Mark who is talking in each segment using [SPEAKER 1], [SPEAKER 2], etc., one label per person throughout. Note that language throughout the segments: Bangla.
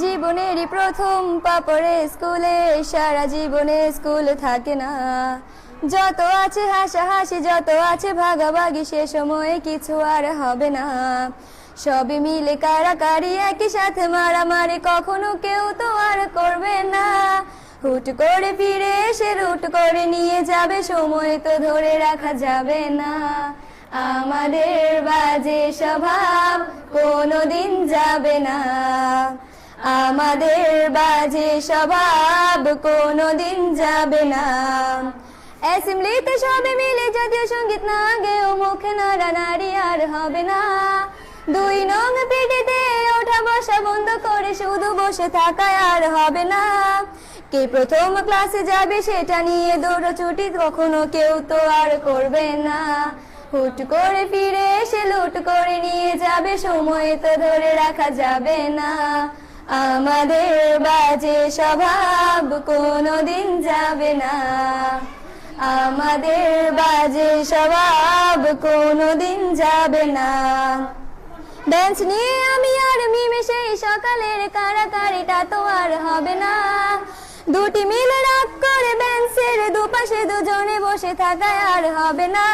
[SPEAKER 1] জীবনেরই প্রথম পা পড়ে স্কুলে, সারা জীবনে স্কুল থাকে না। যত আছে হাসাহাসি, যত আছে ভাগাভাগি, সে সময়ে কিছু আর হবে না। সবই মিলে কারাকারি, একই সাথে মারামারি, কখনো কেউ তো আর করবে না। হুট করে ফিরে এসে রুট করে নিয়ে যাবে, সময় তো ধরে রাখা যাবে না। আমাদের বাজে স্বভাব কোনোদিন যাবে না, আমাদের বাজে স্বভাব কোনোদিন যাবে না। অ্যাসেম্বলিতে সবে মিলে জাতীয় সঙ্গীত না গেয়েও মুখে নাড়ানাড়ি আর হবে না। 2 নং পিটিতে ওঠা বসা বন্ধ করে শুধু বসে থাকায় আর হবে না। কে প্রথম ক্লাসে যাবে সেটা নিয়ে দৌড়ছুটি কখনো কেউ তো আর করবে না। হুট করে ফিরে এসে লুট করে নিয়ে যাবে, সময় তো ধরে রাখা যাবে না। আমাদের বাজে স্বভাব কোনোদিন যাবে না, আমাদের বাজে স্বভাব কোনোদিন যাবে না। বেঞ্চ নিয়ে আমি আর মিমে সেই সকালের কারাকারিটা তো আর হবে না। দুটি মিলে রাগ করে বেঞ্চের দুপাশে দুজনে বসে থাকায় আর হবে না।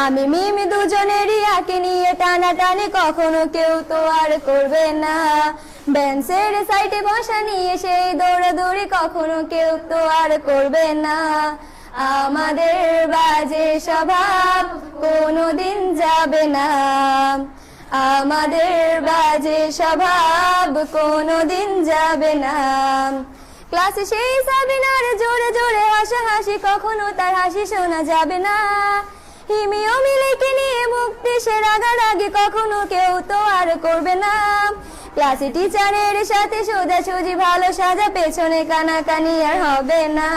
[SPEAKER 1] আমি মিমি দুজনেরই আঁকে নিয়ে টানাটানি কখনো কেউ তো আর করবে না। বেঞ্চের সাইডে বসা নিয়ে সেই দৌড়াদৌড়ি কখনো কেউ তো আর করবে না। আমাদের বাজে স্বভাব কোনোদিন যাবে না, আমাদের বাজে স্বভাব কোনোদিন যাবে না। ক্লাসে সেই সাবিনার জোরে জোরে হাসাহাসি, কখনো তার হাসি শোনা যাবে না। হিমি ও মিলিকে নিয়ে মুক্তি সে রাগারাগি কখনো কেউ তো আর করবে না। ক্লাসে টিচারের সাথে সোজাসুজি ভালো সাজা, পেছনে কানাকানি আর হবে না।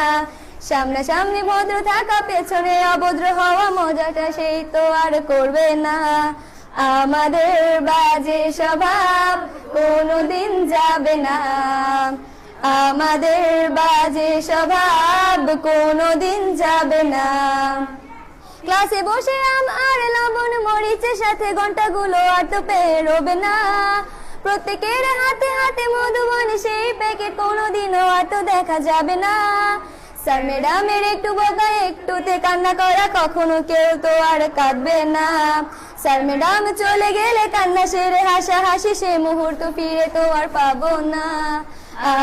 [SPEAKER 1] সামনাসামনি ভদ্র থাকা, পেছনে অভদ্র হওয়া, মজাটা সেই তো আর করবে না। আমাদের বাজে স্বভাব কোনোদিন যাবে না, আমাদের বাজে স্বভাব কোনোদিন যাবে না। ক্লাসে বসে আম আর লবণ মরিচের সাথে ঘন্টাগুলো আর তো পেরোবে না। প্রত্যেকের হাতে হাতে মধুবন সেই প্যাকেট কোনোদিনও আর তো দেখা যাবে না। স্যার ম্যাডামের একটু বকা একটুতে কান্না করা, কখনো কেউ তো আর কাঁদবে না। স্যার ম্যাডাম চলে গেলে কান্না সেরে হাসাহাসি, সে মুহূর্ত ফিরে তো আর পাবো না।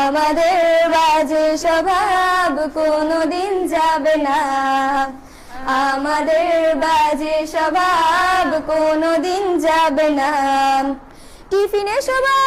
[SPEAKER 1] আমাদের বাজে স্বভাব কোনোদিন যাবে না, আমাদের বাজে স্বভাব কোনোদিন যাবে না। টিফিনে সবাই